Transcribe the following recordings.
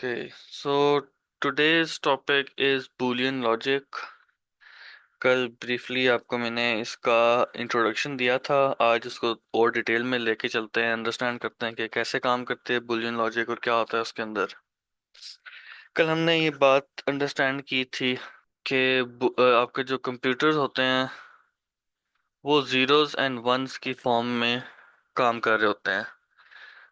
Okay, so today's topic is Boolean logic. कल briefly आपको मैंने इसका इंट्रोडक्शन दिया था। आज इसको और डिटेल में लेके चलते हैं, अंडरस्टैंड करते हैं कि कैसे काम करते हैं बूलियन लॉजिक और क्या होता है उसके अंदर। कल हमने ये बात अंडरस्टैंड की थी कि आपके जो कंप्यूटर्स होते हैं वो जीरोस एंड वंस की फॉर्म में काम कर रहे होते हैं।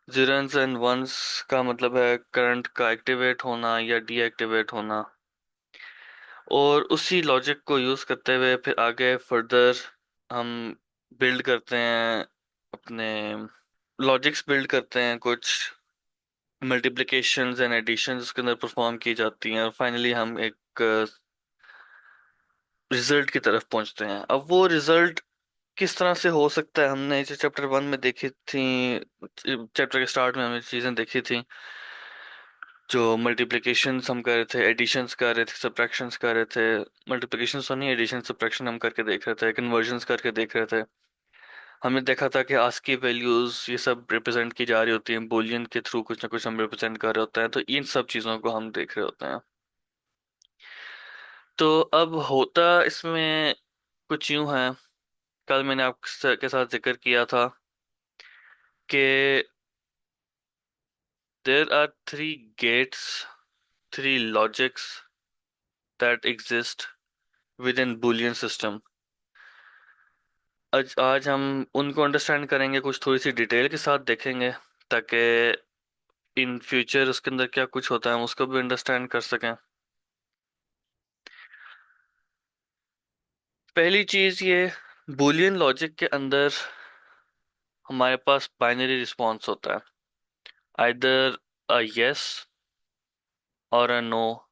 जीरोस एंड वंस का मतलब है करंट का एक्टिवेट होना या डीएक्टिवेट होना, और उसी लॉजिक को यूज करते हुए फिर आगे फर्दर हम बिल्ड करते हैं अपने लॉजिक्स, बिल्ड करते हैं कुछ मल्टीप्लिकेशंस एंड एडिशंस उसके अंदर परफॉर्म की जाती हैं, और फाइनली हम एक रिजल्ट की तरफ पहुंचते हैं। अब वो रिजल्ट किस तरह से हो सकता है, हमने जो चैप्टर वन में देखी थी, चैप्टर के स्टार्ट में हमने चीजें देखी थी। जो मल्टीप्लिकेशंस हम कर रहे थे, एडिशंस कर रहे थे, सब्ट्रैक्शंस कर रहे थे। मल्टीप्लिकेशंस तो नहीं, एडिशन सब्ट्रैक्शन हम करके देख रहे थे, कन्वर्जंस करके देख रहे थे। हमने देखा था कि आस्की वैल्यूज ये सब रिप्रेजेंट की जा रही होती हैं बूलियन के थ्रू, कुछ ना कुछ हम रिप्रेजेंट कर रहे होते हैं, तो इन सब चीज़ों को हम देख रहे होते हैं। तो अब होता इसमें कुछ यूं है, कल मैंने आपके साथ जिक्र किया था कि there are three gates, three logics that exist within Boolean system. आज हम उनको अंडरस्टैंड करेंगे, कुछ थोड़ी सी डिटेल के साथ देखेंगे, ताकि इन फ्यूचर उसके अंदर क्या कुछ होता है हम उसको भी अंडरस्टैंड कर सकें। पहली चीज ये, बूलियन लॉजिक के अंदर हमारे पास बाइनरी रिस्पॉन्स होता है, आइदर अ यस और अ नो,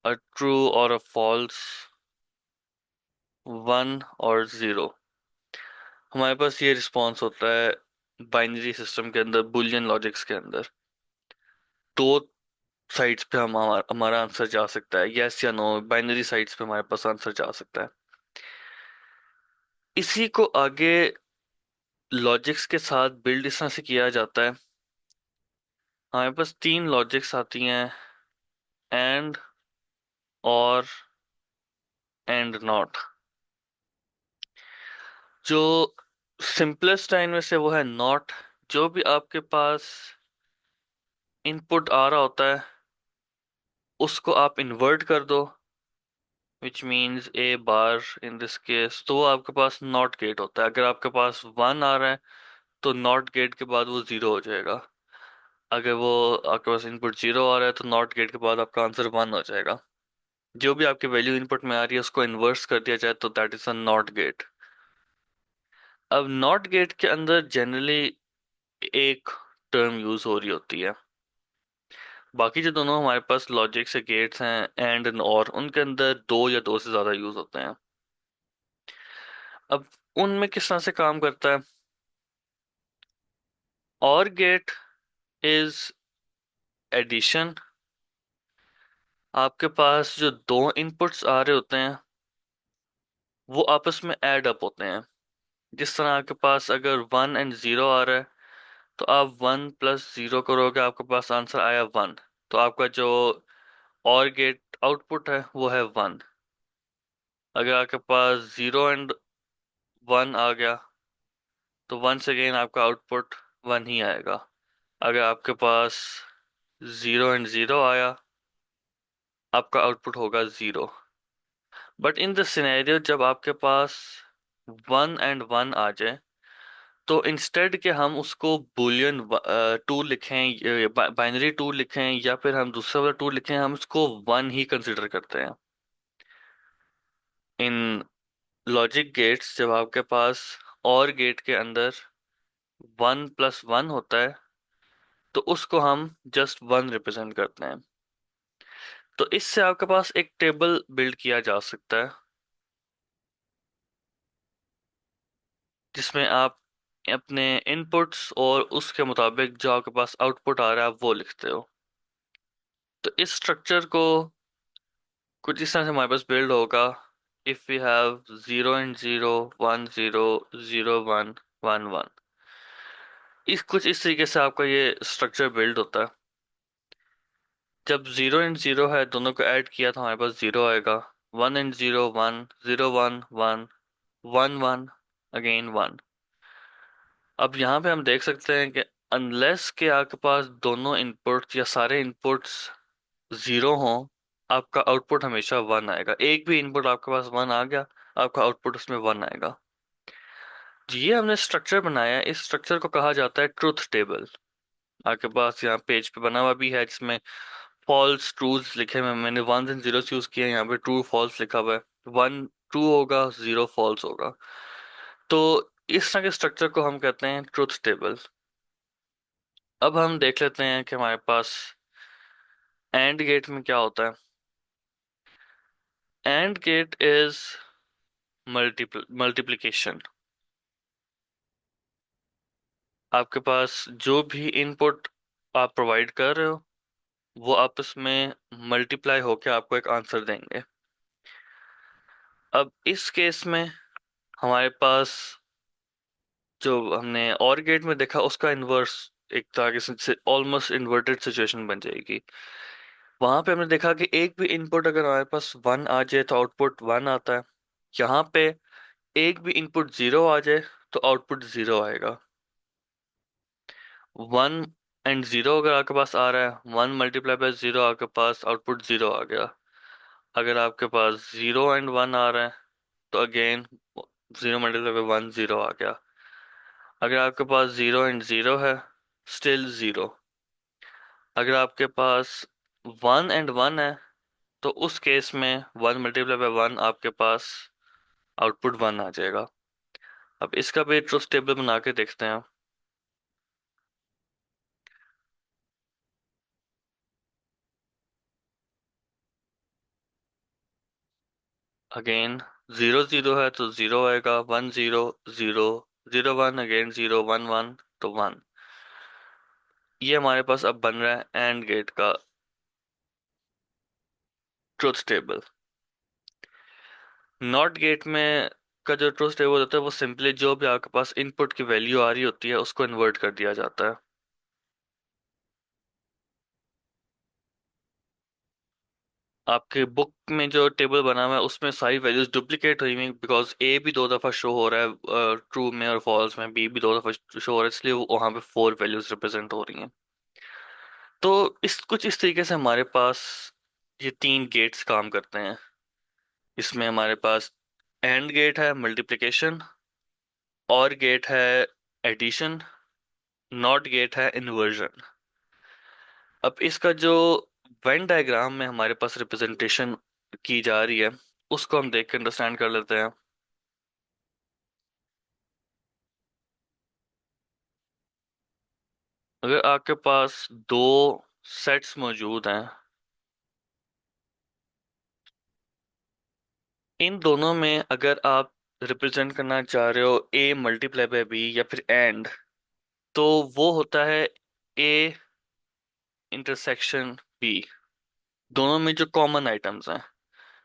अ ट्रू और अ फॉल्स, वन और जीरो। हमारे पास ये रिस्पॉन्स होता है बाइनरी सिस्टम के अंदर, बूलियन लॉजिक्स के अंदर। दो साइड्स पे हमारा हमारा आंसर जा सकता है, यस या नो, बाइनरी साइड्स पे हमारे पास आंसर जा सकता है। इसी को आगे लॉजिक्स के साथ बिल्ड इस तरह से किया जाता है। हमारे पास तीन लॉजिक्स आती हैं, एंड, और, एंड नॉट। जो सिंपलेस्ट लाइन में से वो है नॉट। जो भी आपके पास इनपुट आ रहा होता है उसको आप इन्वर्ट कर दो, which means A bar in this case, तो वो आपके पास नॉट गेट होता है। अगर आपके पास वन आ रहा है तो नॉट गेट के बाद वो जीरो हो जाएगा। अगर वो आपके पास इनपुट जीरो आ रहा है तो नॉट गेट के बाद आपका आंसर वन हो जाएगा। जो भी आपकी वैल्यू इनपुट में आ रही है उसको इन्वर्स कर दिया जाए तो that is a not gate. अब नॉट गेट के अंदर जनरली एक टर्म यूज हो रही होती है। बाकी जो दोनों हमारे पास लॉजिक से गेट्स हैं, एंड और, उनके अंदर दो या दो से ज्यादा यूज होते हैं। अब उनमें किस तरह से काम करता है, और गेट इज एडिशन। आपके पास जो दो इनपुट्स आ रहे होते हैं वो आपस में ऐड अप होते हैं। जिस तरह आपके पास अगर वन एंड जीरो आ रहा है तो आप वन प्लस जीरो करोगे, आपके पास आंसर आया वन। तो आपका जो और गेट आउटपुट है वो है वन। अगर आपके पास जीरो एंड वन आ गया तो वंस अगेन आपका आउटपुट वन ही आएगा। अगर आपके पास जीरो एंड जीरो आया, आपका आउटपुट होगा zero. But in the scenario जब आपके पास वन एंड वन आ जाए, तो इंस्टेड के हम उसको बुलियन टू लिखें, बाइनरी टू लिखें, या फिर हम दूसरा वाला टू लिखें, हम उसको वन ही कंसिडर करते हैं। इन लॉजिक गेट्स जब आपके पास और गेट के अंदर वन प्लस वन होता है तो उसको हम जस्ट वन रिप्रेजेंट करते हैं। तो इससे आपके पास एक टेबल बिल्ड किया जा सकता है जिसमें आप अपने इनपुट्स और उसके मुताबिक जो आपके पास आउटपुट आ रहा है वो लिखते हो। तो इस स्ट्रक्चर को कुछ इस तरह से हमारे पास बिल्ड होगा। If we have zero and zero, one zero, zero one, one one, इस कुछ इस तरीके से आपका ये स्ट्रक्चर बिल्ड होता है। जब 0 एंड 0 है, दोनों को ऐड किया तो हमारे पास 0 आएगा। 1 एंड 0 1, 0 1 1, 1 1, अगेन 1। अब यहाँ पे हम देख सकते हैं कि अनलेस के आपके पास दोनों इनपुट्स या सारे इनपुट्स 0 हों, आपका आउटपुट हमेशा 1 आएगा। एक भी इनपुट आपके पास 1 आ गया, आपका आउटपुट उसमें 1 आएगा। ये हमने स्ट्रक्चर बनाया है, इस स्ट्रक्चर को कहा जाता है ट्रुथ टेबल। आपके पास यहाँ पेज पे बना हुआ भी है, जिसमें फॉल्स ट्रूथ लिखे हुए हैं। मैंने वंस एंड जीरोस यूज किए हैं, यहाँ पे ट्रू फॉल्स लिखा हुआ है। 1 ट्रू होगा, 0 फॉल्स होगा। तो इस तरह के स्ट्रक्चर को हम कहते हैं ट्रुथ टेबल। अब हम देख लेते हैं कि हमारे पास एंड गेट में क्या होता है। And gate is multiplication. आपके पास जो भी इनपुट आप प्रोवाइड कर रहे हो, वो आपस में मल्टीप्लाई होके आपको एक आंसर देंगे। अब इस केस में हमारे पास जो हमने और गेट में देखा, उसका इन्वर्स एक तरह से ऑलमोस्ट इन्वर्टेड सिचुएशन बन जाएगी। वहां पे हमने देखा कि एक भी इनपुट अगर हमारे पास 1 आ जाए तो आउटपुट 1 आता है। यहाँ पे एक भी इनपुट 0 आ जाए तो आउटपुट 0 आएगा। 1 एंड 0 अगर आपके पास आ रहा है, 1 × 0 आपके पास आउटपुट 0 आ गया। अगर आपके पास 0 एंड 1 आ रहा है तो अगेन 0 × 1 0 आ गया। अगर आपके पास 0 एंड 0 है, स्टिल 0। अगर आपके पास 1 एंड 1 है, तो उस केस में 1 × 1 आपके पास आउटपुट 1 आ जाएगा। अब इसका भी ट्रुथ टेबल बना के देखते हैं। अगेन 0 0 है तो 0 आएगा। 1 0 0, 0 1, अगेन 0 1 1, तो 1। ये हमारे पास अब बन रहा है एंड गेट का ट्रुथ टेबल। नॉट गेट में का जो ट्रुथ टेबल होता है, वो सिंपली जो भी आपके पास इनपुट की वैल्यू आ रही होती है उसको इन्वर्ट कर दिया जाता है। आपके बुक में जो टेबल बना हुआ है उसमें सारी वैल्यूज डुप्लीकेट हुई हुई, बिकॉज ए भी 2 दफा शो हो रहा है ट्रू में, और फॉल्स में बी भी 2 दफा शो हो रहा है, इसलिए वहां पे 4 वैल्यूज रिप्रेजेंट हो रही हैं। तो इस कुछ इस तरीके से हमारे पास ये 3 गेट्स काम करते हैं। इसमें हमारे पास एंड गेट है मल्टीप्लिकेशन, और गेट है एडिशन, नॉट गेट है इन्वर्जन। अब इसका जो वेन डायग्राम में हमारे पास रिप्रेजेंटेशन की जा रही है, उसको हम देख के अंडरस्टैंड कर लेते हैं। अगर आपके पास दो सेट्स मौजूद हैं, इन दोनों में अगर आप रिप्रेजेंट करना चाह रहे हो ए मल्टीप्लाई बाय बी या फिर एंड, तो वो होता है ए इंटरसेक्शन बी। दोनों में जो कॉमन आइटम्स हैं,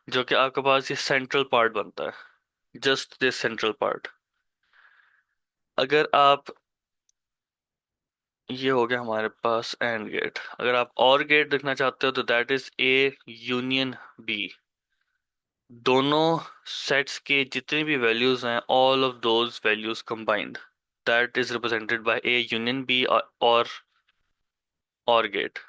जो कि आपके पास ये सेंट्रल पार्ट बनता है, जस्ट दिस सेंट्रल पार्ट। अगर आप, ये हो गया हमारे पास एंड गेट। अगर आप और गेट देखना चाहते हो तो that is A union B. दोनों सेट्स के जितने भी वैल्यूज हैं, all of those values combined, that is represented by A union B or gate.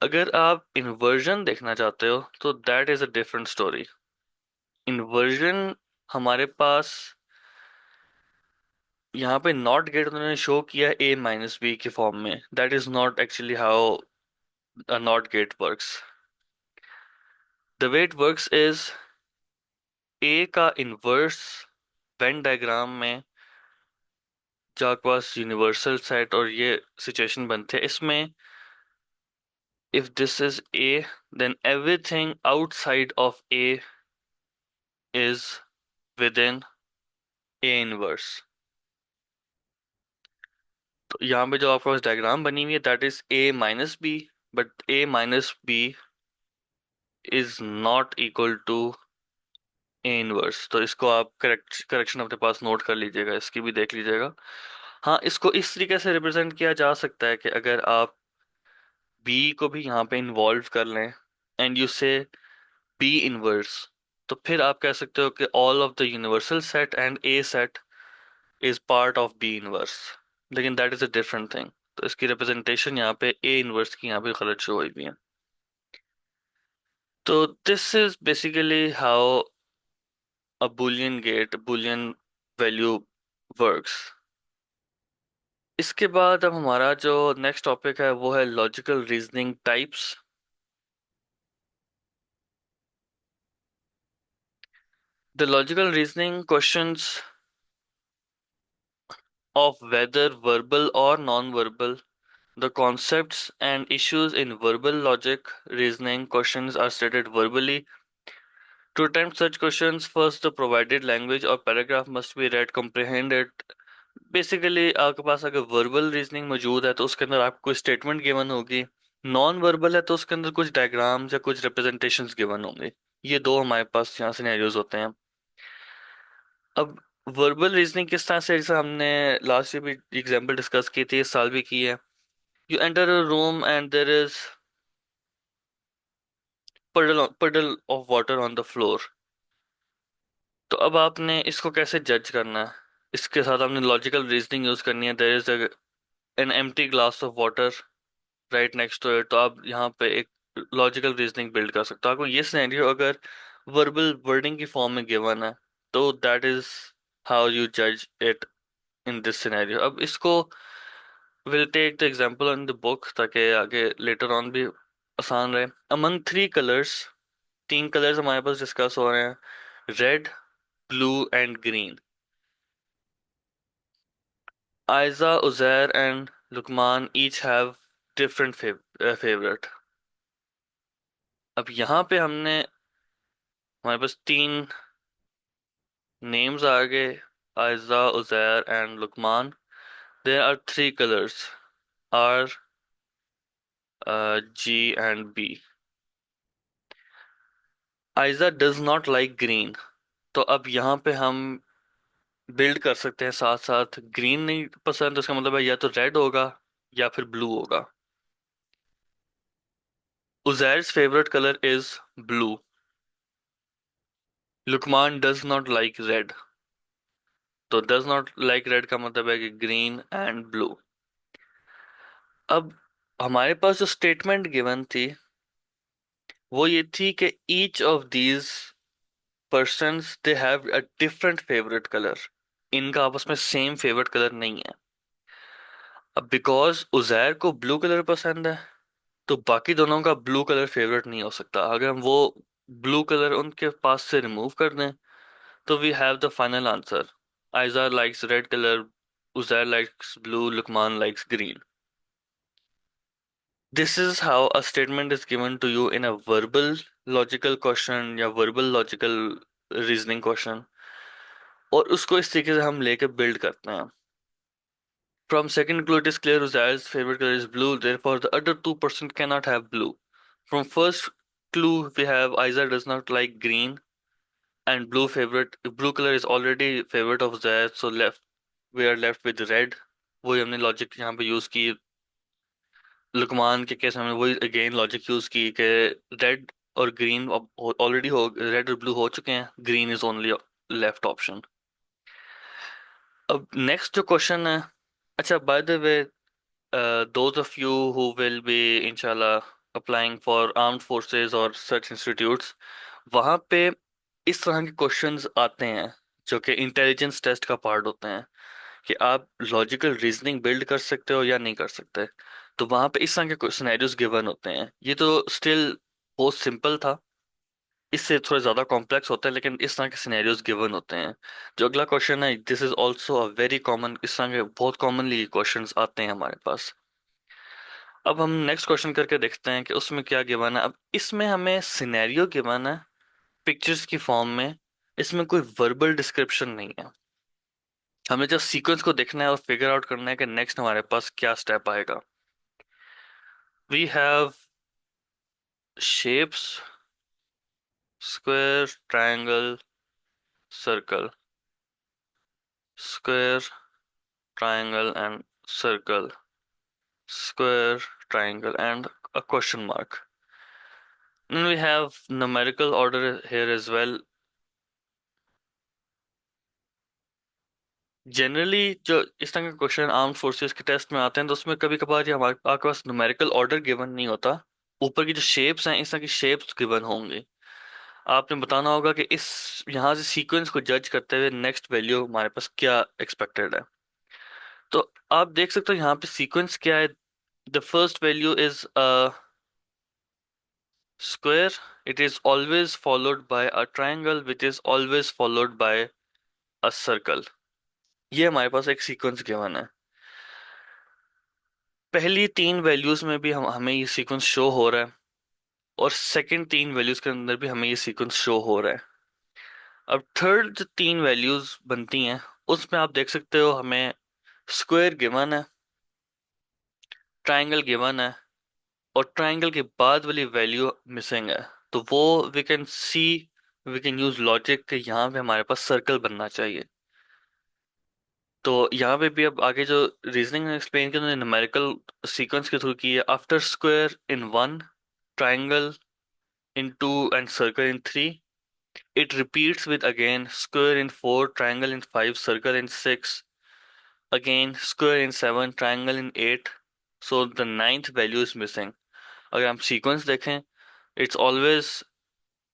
अगर आप इन्वर्जन देखना चाहते हो तो that is a different story. Inversion हमारे पास यहाँ पे नॉट गेट उन्होंने शो किया ए माइनस बी के फॉर्म में। That is not actually how a not gate works. The way it works is, ए का इनवर्स वेन डायग्राम में जो आपके पास यूनिवर्सल सेट और ये सिचुएशन बनते हैं, इसमें if this is A, then everything outside of A is within A inverse। तो यहाँ पे जो आपके पास डायग्राम बनी हुई है, that is A minus B, but A minus B is not equal to A inverse. तो इसको आप करेक्शन अपने पास नोट कर लीजिएगा, इसकी भी देख लीजिएगा। हाँ, इसको इस तरीके से रिप्रेजेंट किया जा सकता है कि अगर आप बी को भी यहाँ पे इन्वॉल्व कर लें and you say B inverse, तो फिर आप कह सकते हो कि all of the universal set and A set is part of B inverse. लेकिन that is a different thing. तो इसकी रिप्रेजेंटेशन यहाँ पे ए इनवर्स की यहाँ पे गलत शो हुई भी है। तो this is basically how a Boolean gate, Boolean value works. इसके बाद अब हमारा जो नेक्स्ट टॉपिक है वो है logical reasoning types. The logical reasoning questions of whether verbal or non-verbal. The concepts and issues in verbal logic reasoning questions are stated verbally. To attempt such questions, first the provided language or paragraph must be read, comprehended. Basically आपके पास अगर verbal reasoning मौजूद है तो उसके अंदर आपको कोई statement given होगी। नॉन वर्बल है तो उसके अंदर कुछ डायग्राम्स या कुछ रिप्रेजेंटेशंस गिवन होंगे। ये दो हमारे पास यहाँ सिनेरियोज होते हैं। अब वर्बल रीजनिंग किस तरह से, जैसे हमने लास्ट ईयर भी एग्जांपल डिस्कस की थी, इस साल भी की है। You enter a room and there is puddle of water on the floor. तो अब आपने इसको कैसे जज करना है? इसके साथ आपने लॉजिकल रीजनिंग यूज करनी है। There is an empty glass of water right next to it. तो आप यहाँ पे एक लॉजिकल रीजनिंग बिल्ड कर सकते हो। आपको ये सिनेरियो अगर वर्बल वर्डिंग की फॉर्म में गिवन है तो दैट इज हाउ यू जज इट इन दिस सिनेरियो। अब इसको will take the example in the book ताकि आगे लेटर ऑन भी आसान रहे। अमंग थ्री कलर्स, तीन कलर्स हमारे पास डिस्कस हो रहे हैं, red, blue and green. Aiza, Uzair and Luqman each have different favourite. अब यहाँ पे हमने, हमारे पास तीन नेम्स आ गए, Aiza, Uzair and Luqman. There are three colours, R, G and B. Aiza does not like green. तो अब यहाँ पे हम बिल्ड कर सकते हैं साथ साथ, ग्रीन नहीं पसंद तो इसका मतलब है या तो रेड होगा या फिर ब्लू होगा। Uzair's favourite colour is blue. Luqman does not like red. तो डज नॉट लाइक रेड का मतलब है कि ग्रीन एंड ब्लू। अब हमारे पास जो स्टेटमेंट गिवन थी वो ये थी कि each of these persons they have a different favourite colour. इनका आपस में सेम फेवरेट कलर नहीं है। अब बिकॉज उजैर को ब्लू कलर पसंद है तो बाकी दोनों का ब्लू कलर फेवरेट नहीं हो सकता। अगर हम वो ब्लू कलर उनके पास से रिमूव कर दें तो we have the final answer. Aiza likes red colour, Uzair likes blue, Luqman likes green. This is how a statement is given to you in a verbal logical question या वर्बल लॉजिकल रीजनिंग क्वेश्चन, और उसको इस तरीके से हम लेके बिल्ड करते हैं। From second clue, it is clear Uzair's favorite color is blue, therefore the other 2% cannot have blue. From first clue, we have Aiza does not like green and blue color is already favorite of Uzair, so left we are left with red. वही हमने logic यहाँ पे use की। लुकमान के case हमने वही again logic use की कि रेड और ग्रीन ऑलरेडी हो, रेड और ब्लू हो चुके हैं, green is only left option. अब नेक्स्ट जो क्वेश्चन है, अच्छा by the way, those of you who will be inshallah applying for armed forces और such institutes, वहाँ पे इस तरह के क्वेश्चंस आते हैं जो कि इंटेलिजेंस टेस्ट का पार्ट होते हैं कि आप लॉजिकल रीजनिंग बिल्ड कर सकते हो या नहीं कर सकते। तो वहाँ पे इस तरह के सिनेरियोज गिवन होते हैं। ये तो स्टिल बहुत सिंपल था, इससे थोड़ा ज़्यादा कॉम्प्लेक्स होता है लेकिन इस तरह के सिनेरियोज गिवन होते हैं। जो अगला क्वेश्चन है, this is also a very common, इस तरह के बहुत कॉमनली क्वेश्चंस आते हैं हमारे पास। अब हम नेक्स्ट क्वेश्चन करके देखते हैं कि उसमें क्या गिवन है। अब इसमें हमें सिनेरियो गिवन है पिक्चर्स की फॉर्म में, इसमें कोई वर्बल डिस्क्रिप्शन नहीं है। हमें जस्ट सीक्वेंस को देखना है और फिगर आउट करना है कि नेक्स्ट हमारे पास क्या स्टेप आएगा। We have shapes, square, triangle, circle, square, triangle and circle, square, triangle, and a question mark. Then we have numerical order here as well. Generally जो इस तरह के क्वेश्चन आर्म फोर्सेस के टेस्ट में आते हैं तो उसमें कभी कभार ये हमारे आपके पास न्यूमेरिकल ऑर्डर गिवन नहीं होता। ऊपर की जो शेप्स हैं इस तरह की शेप्स गिवन होंगी। आपने बताना होगा कि इस यहाँ से सीक्वेंस को जज करते हुए नेक्स्ट वैल्यू हमारे पास क्या एक्सपेक्टेड है। तो आप देख सकते हो यहाँ पे सीक्वेंस क्या है। The first value is a square. It is always followed by a triangle which is always followed by a circle. ये हमारे पास एक सीक्वेंस गिवन है। पहली तीन वैल्यूज में भी हमें ये सीक्वेंस शो हो रहा है और सेकंड तीन वैल्यूज के अंदर भी हमें ये सीक्वेंस शो हो रहा है। अब थर्ड जो तीन वैल्यूज बनती हैं उसमें आप देख सकते हो हमें स्क्वायर गिवन है, ट्राइंगल गिवन है और ट्राइंगल के बाद वाली वैल्यू मिसिंग है। तो वो we can see, we can use logic कि यहाँ पे हमारे पास सर्कल बनना चाहिए। तो यहाँ पे भी अब आगे जो रीजनिंग एक्सप्लेन की उन्होंने न्यूमेरिकल सीक्वेंस के थ्रू की है। After square in one, triangle in two and circle in three, it repeats with again square in 4, triangle in 5, circle in 6, again square in 7, triangle in 8, so the ninth value is missing। अगर हम sequence देखें it's always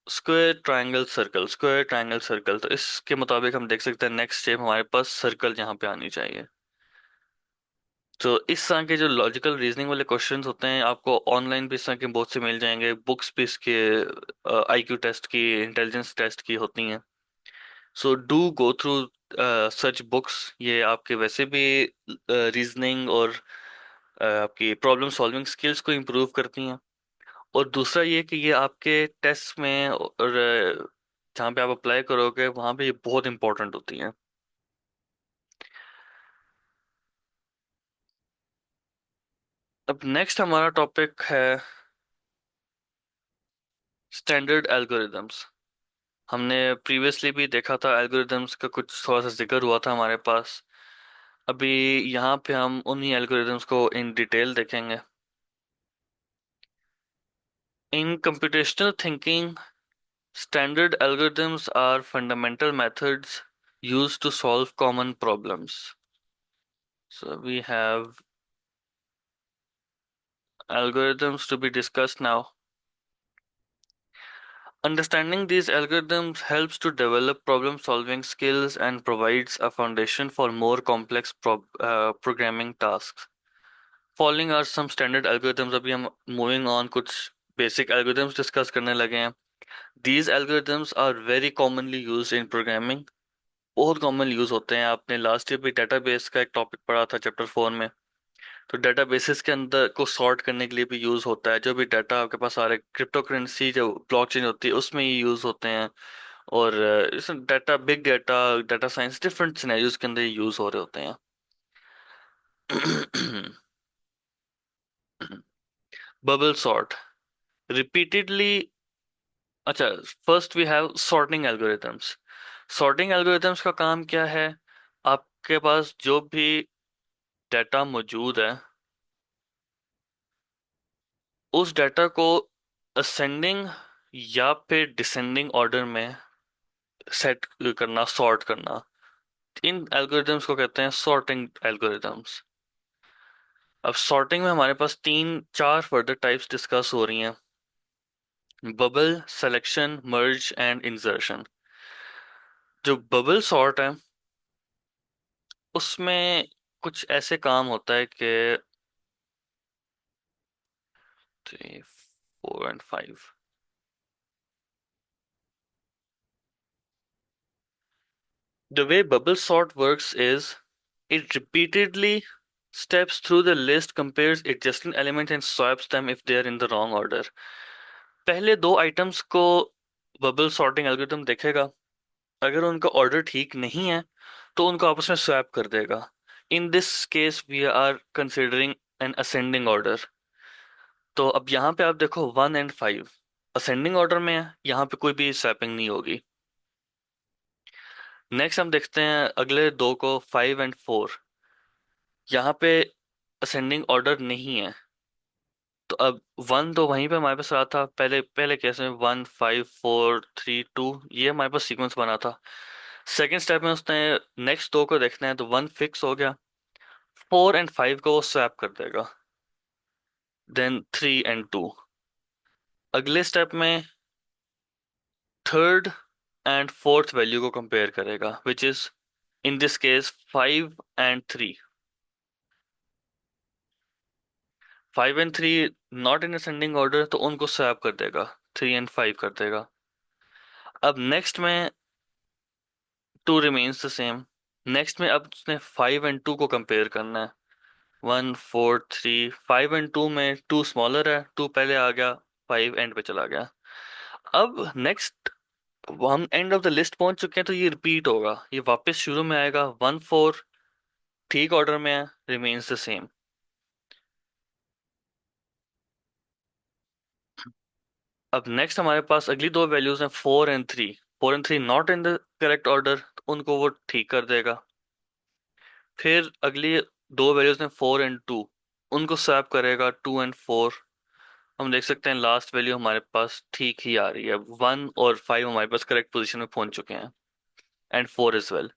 square triangle circle, square triangle circle. तो इसके मुताबिक हम देख सकते हैं नेक्स्ट स्टेप हमारे पास सर्कल यहाँ पे आनी चाहिए। तो इस तरह के जो लॉजिकल रीजनिंग वाले क्वेश्चंस होते हैं आपको ऑनलाइन भी इस तरह के बहुत से मिल जाएंगे। बुक्स भी इसके आईक्यू टेस्ट की, इंटेलिजेंस टेस्ट की होती हैं। So do go through such books. ये आपके वैसे भी रीजनिंग और आपकी प्रॉब्लम सॉल्विंग स्किल्स को इम्प्रूव करती हैं। और दूसरा ये कि ये आपके टेस्ट में और जहाँ पे आप अप्लाई करोगे वहाँ पे ये बहुत इंपॉर्टेंट होती हैं। अब नेक्स्ट हमारा टॉपिक है स्टैंडर्ड एल्गोरिदम्स। हमने प्रीवियसली भी देखा था एल्गोरिदम्स का कुछ थोड़ा सा जिक्र हुआ था हमारे पास। अभी यहाँ पे हम उन्हीं एल्गोरिदम्स को इन डिटेल देखेंगे। In computational thinking, standard algorithms are fundamental methods used to solve common problems. So we have algorithms to be discussed now. Understanding these algorithms helps to develop problem solving skills and provides a foundation for more complex programming tasks. Following are some standard algorithms. अभी हम moving on कुछ basic algorithms discuss करने लगे हैं। These algorithms are very commonly used in programming. बहुत common use होते हैं। आपने लास्ट ईयर भी डेटाबेस का एक टॉपिक पढ़ा था चैप्टर 4 में। तो डेटाबेसेस के अंदर को सॉर्ट करने के लिए भी यूज होता है। जो भी डाटा आपके पास आ रहा है, क्रिप्टो करेंसी जो ब्लॉकचेन होती है उसमें ये यूज होते हैं। और इस data, big data, data science, different scenarios के अंदर यूज हो रहे होते हैं। Bubble sort repeatedly. अच्छा, first we have sorting algorithms. Sorting algorithms का काम क्या है? आपके पास जो भी डाटा मौजूद है उस डाटा को असेंडिंग या फिर डिसेंडिंग ऑर्डर में सेट करना, सॉर्ट करना। इन एल्गोरिथम्स को कहते हैं सॉर्टिंग एल्गोरिथम्स। अब सॉर्टिंग में हमारे पास तीन चार फर्दर टाइप्स डिस्कस हो रही हैं। Bubble, selection, merge and insertion. जो बबल सॉर्ट है उसमें कुछ ऐसे काम होता है कि 3, 4 and 5। The way bubble sort works is it repeatedly steps through the list, compares adjacent elements and swaps them if they are in the wrong order। पहले दो आइटम्स को बबल सॉर्टिंग एल्गोरिथम देखेगा। अगर उनका ऑर्डर ठीक नहीं है तो उनको आपस में स्वैप कर देगा। In this case we are considering an ascending order. तो अब यहाँ पे आप देखो 1 and 5 असेंडिंग ऑर्डर में है, यहाँ पे कोई भी स्वैपिंग नहीं होगी। नेक्स्ट हम देखते हैं अगले दो को 5 and 4। यहाँ पे असेंडिंग ऑर्डर नहीं है। तो अब वन तो वहीं पे हमारे पास रहा था, पहले पहले केस में 1 5 4 3 2, ये हमारे पास सीक्वेंस बना था। सेकंड स्टेप में उसने नेक्स्ट दो को देखना है, तो वन फिक्स हो गया, 4 एंड 5 को वो स्वैप कर देगा, देन 3 एंड 2। अगले स्टेप में थर्ड एंड फोर्थ वैल्यू को कंपेयर करेगा, विच is in this case 5 and 3। 5 and 3 not in ascending order, तो उनको स्वैप कर देगा, 3 एंड 5 कर देगा। अब नेक्स्ट में two remains the same. Next में अब उसने 5 एंड 2 को कंपेयर करना है, 1 4 3। 5 एंड 2 में टू स्मॉलर है, टू पहले आ गया, 5 एंड पे चला गया। अब नेक्स्ट हम एंड ऑफ द लिस्ट पहुंच चुके हैं, तो ये रिपीट होगा, ये वापस शुरू में आएगा, 1 4 ठीक ऑर्डर में है, रिमेन्स द सेम। अब नेक्स्ट हमारे पास अगली दो वैल्यूज हैं, 4 and 3। 4 and 3 not in the correct order, तो उनको वो ठीक कर देगा। फिर अगली दो वैल्यूज हैं 4 एंड 2, उनको स्वैप करेगा, 2 एंड 4। हम देख सकते हैं लास्ट वैल्यू हमारे पास ठीक ही आ रही है, 1 और 5 हमारे पास करेक्ट पोजीशन में पहुंच चुके हैं, एंड 4 इज वेल।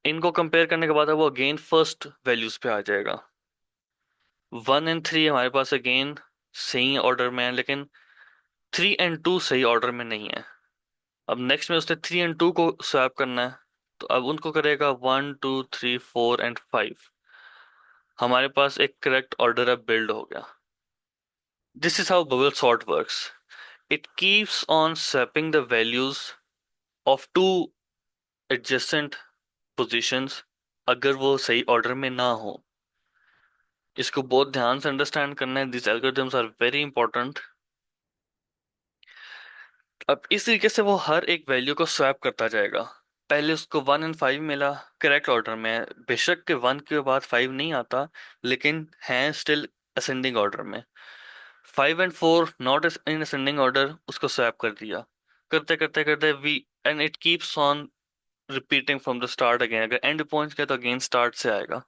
इनको कंपेयर करने के बाद अब वो अगेन फर्स्ट वैल्यूज पे आ जाएगा। 1 एंड 3 हमारे पास अगेन सही ऑर्डर में है, लेकिन 3 एंड 2 सही ऑर्डर में नहीं है। अब नेक्स्ट में उसने 3 एंड 2 को स्वैप करना है, तो अब उनको करेगा 1 2 3 4 एंड 5। हमारे पास एक करेक्ट ऑर्डर अब बिल्ड हो गया। This is how bubble sort works. It keeps on swapping the values of two adjacent positions, अगर वो सही ऑर्डर में ना हो। इसको बहुत ध्यान से अंडरस्टैंड करना है, this algorithms are very important. अब इस तरीके से वो हर एक वैल्यू को स्वैप करता जाएगा। पहले उसको 1 एंड 5 मिला, करेक्ट ऑर्डर में है, बेशक के 1 के बाद 5 नहीं आता, लेकिन है स्टिल असेंडिंग ऑर्डर में। 5 and 4 not in ascending order, उसको स्वैप कर दिया। करते करते करते we end it keeps on repeating from the start again, अगर एंड पहुंच गया तो अगेन स्टार्ट से आएगा,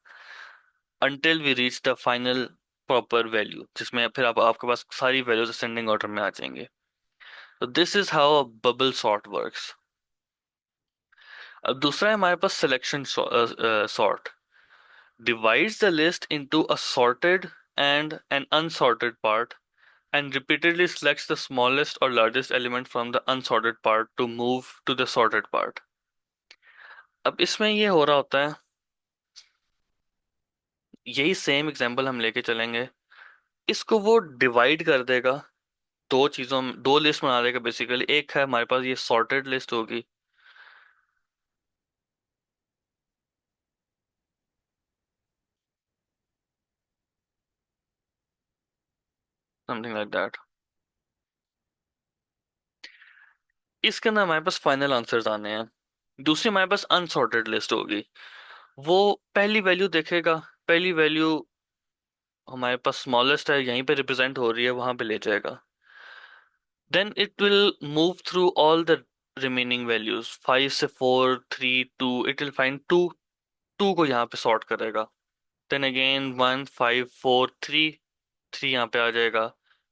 until we reach the final proper value, जिसमें फिर आप आपके पास सारी वैल्यूज असेंडिंग ऑर्डर में आ जाएंगे। तो this is how a bubble sort works. अब दूसरा है हमारे पास selection sort. Divides the list into a sorted and an unsorted part and repeatedly selects the smallest or largest element from the unsorted part to move to the sorted part। अब इसमें ये हो रहा होता है, यही सेम एग्जांपल हम लेके चलेंगे। इसको वो डिवाइड कर देगा, दो चीजों में दो लिस्ट बना देगा बेसिकली। एक है हमारे पास ये सॉर्टेड लिस्ट होगी, समथिंग लाइक दैट। इसके अंदर हमारे पास फाइनल आंसर्स आने हैं। दूसरी हमारे पास अनसॉर्टेड लिस्ट होगी, वो पहली वैल्यू देखेगा, पहली वैल्यू हमारे पास स्मॉलेस्ट है, यहीं पे रिप्रेजेंट हो रही है, वहां पे ले जाएगा। Then it will move through all the remaining values, 5 से 4 3 2, it will find two, two को यहाँ पे सॉर्ट करेगा। देन अगेन 1 5 4 3, 3 यहाँ पे आ जाएगा।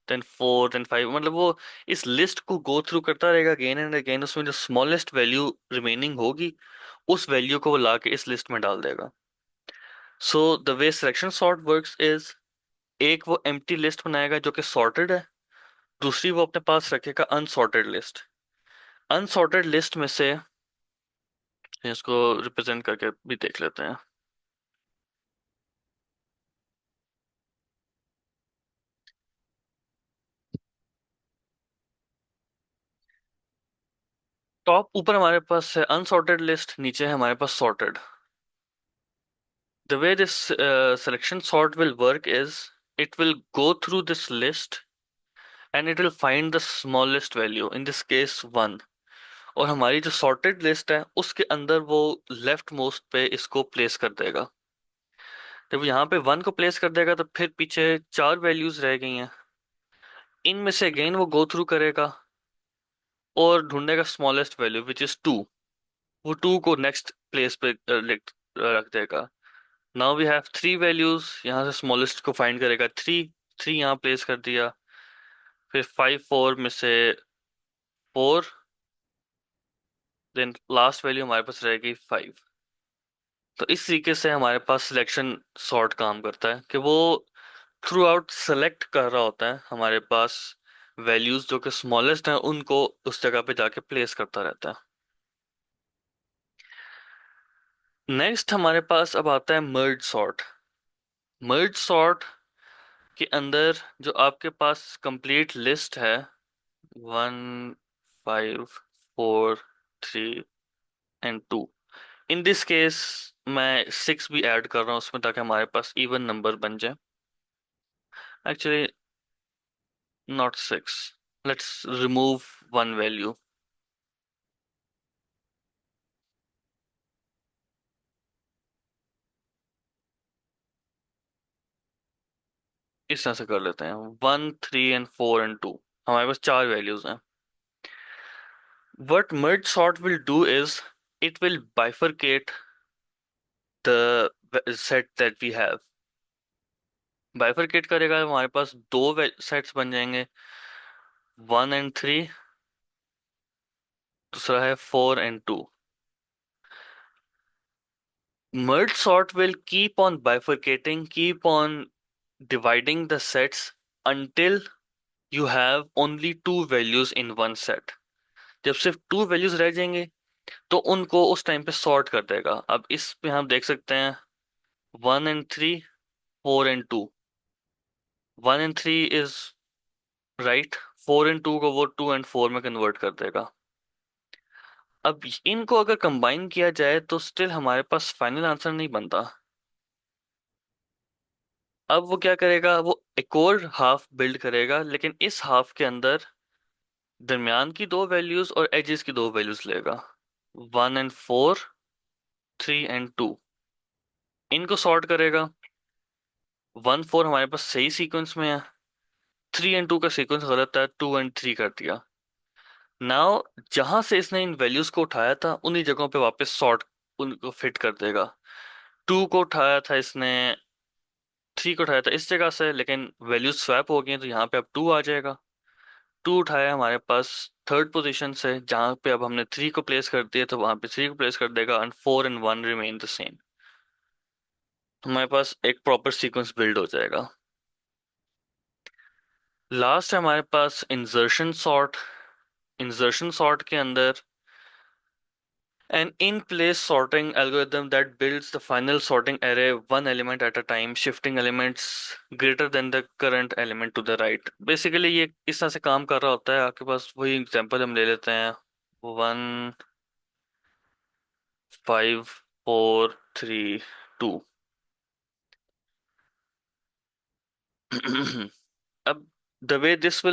देन 4 देन 5, मतलब वो इस लिस्ट को गो थ्रू करता रहेगा अगेन एंड अगेन, उसमें जो स्मॉलेस्ट वैल्यू रिमेनिंग होगी उस वैल्यू को वो ला के इस लिस्ट में डाल देगा। So the way selection sort works is, एक वो एम्प्टी लिस्ट बनाएगा जो कि सॉर्टेड है, दूसरी वो अपने पास रखेगा अनसॉर्टेड लिस्ट। अनसॉर्टेड लिस्ट में से इसको रिप्रेजेंट करके भी देख लेते हैं। टॉप ऊपर हमारे पास है अनसॉर्टेड लिस्ट, नीचे है हमारे पास sorted. The way this selection sort will work is, it will go through this list and it will find the smallest value, in this case 1। और हमारी जो sorted list है उसके अंदर वो लेफ्ट मोस्ट पे इसको प्लेस कर देगा। जब वो यहाँ पे 1 को प्लेस कर देगा तो फिर पीछे चार वैल्यूज रह गई हैं, इनमें से अगेन वो गो थ्रू करेगा और ढूंढेगा स्मॉलेस्ट वैल्यू विच इज 2। वो 2 को नेक्स्ट प्लेस पे रख देगा। Now we have three values, यहाँ से स्मॉलेस्ट को फाइंड करेगा थ्री। थ्री यहाँ प्लेस कर दिया। फिर फाइव फोर में से फोर, देन लास्ट वैल्यू हमारे पास रहेगी फाइव। तो इस तरीके से हमारे पास सिलेक्शन सॉर्ट काम करता है कि वो थ्रू आउट सेलेक्ट कर रहा होता है हमारे पास वैल्यूज जो कि स्मॉलेस्ट हैं उनको उस जगह पे जाके प्लेस करता रहता है। नेक्स्ट हमारे पास अब आता है मर्ज सॉर्ट। मर्ज सॉर्ट के अंदर जो आपके पास कंप्लीट लिस्ट है, one, five, four, three and two, in this case मैं सिक्स भी ऐड कर रहा हूँ उसमें ताकि हमारे पास इवन नंबर बन जाए। Actually not six, let's remove one value. इस तरह से कर लेते हैं, one, three and four and two, हमारे पास चार वैल्यूज हैं। What merge sort will do is it will bifurcate the set that we have. Bifurcate करेगा, हमारे पास दो सेट्स बन जाएंगे, वन एंड थ्री, दूसरा है four and two. Merge sort will keep on bifurcating, keep on dividing the sets until you have only two values in one set. जब सिर्फ to values रह जाएंगे तो उनको उस टाइम पे सॉर्ट कर देगा। अब इस पे हम देख सकते हैं one and three, four and two. One and three is right, four and two को वो टू एंड फोर में कन्वर्ट कर देगा। अब इनको अगर कंबाइन किया जाए तो स्टिल हमारे पास फाइनल आंसर नहीं बनता। अब वो क्या करेगा, वो एक और हाफ बिल्ड करेगा लेकिन इस हाफ के अंदर दरमियान की दो वैल्यूज और एजेस की दो वैल्यूज लेगा, one and four, three and two. इनको सॉर्ट करेगा। वन फोर हमारे पास सही सीक्वेंस में है, थ्री एंड टू का सीक्वेंस गलत है, टू एंड थ्री कर दिया। नाउ जहां से इसने इन वैल्यूज को उठाया था उन्हीं जगहों पे वापस सॉर्ट उनको फिट कर देगा। टू को उठाया था इसने, थ्री को उठाया था इस जगह से, लेकिन वैल्यूज स्वैप हो गई हैं तो यहाँ पे अब टू आ जाएगा। टू उठाया हमारे पास थर्ड पोजीशन से, जहाँ पे अब हमने थ्री को प्लेस कर दिया तो वहां पे थ्री को प्लेस कर देगा, and four and one remain the same. हमारे पास एक प्रॉपर सीक्वेंस बिल्ड हो जाएगा। लास्ट है हमारे पास इंसर्शन सॉर्ट। इंसर्शन सॉर्ट के अंदर an in-place sorting algorithm that builds the final sorting array one element at a time, shifting elements greater than the current element to the right. Basically ये इस तरह से काम कर रहा होता है। आपके पास वही एग्जांपल हम ले लेते हैं, one, five, four, three, two. अब the way this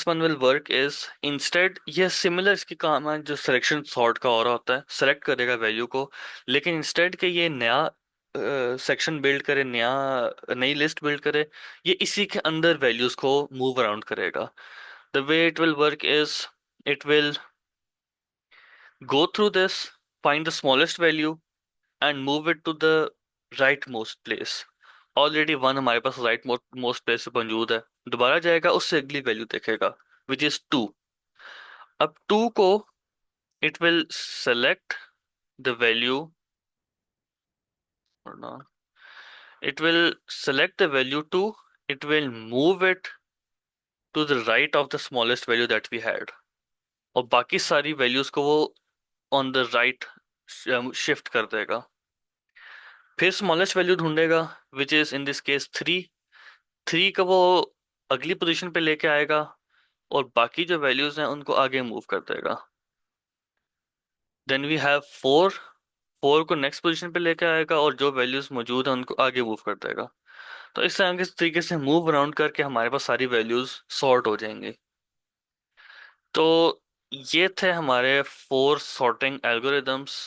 one will work is, instead ये सिमिलर इसकी काम है जो सिलेक्शन सॉर्ट का हो रहा होता है, सेलेक्ट करेगा वैल्यू को, लेकिन इंस्टेड के ये नया सेक्शन बिल्ड करे, नया नई लिस्ट बिल्ड करे, ये इसी के अंदर वैल्यूज को मूव अराउंड करेगा। The way it will work is, it will go through this, find the smallest value and move it to the rightmost place. Already one हमारे पास राइट मोस्ट प्लेस पे मौजूद है, दोबारा जाएगा उससे अगली वैल्यू देखेगा विच इज टू। अब टू को it will select the value, or not, it will select the value 2, it will move it to the right of the smallest value that we had, और बाकी सारी values को वो on the right shift कर देगा। फिर smallest value ढूंढेगा which is in this case three. Three का वो अगली पोजीशन पे लेके आएगा और बाकी जो वैल्यूज हैं उनको आगे मूव कर देगा। Then we have four. Four को नेक्स्ट पोजीशन पे लेके आएगा और जो वैल्यूज मौजूद हैं उनको आगे मूव कर देगा। तो इस तरह के तरीके से मूव अराउंड करके हमारे पास सारी वैल्यूज सॉर्ट हो जाएंगी। तो ये थे हमारे फोर सॉर्टिंग एल्गोरिदम्स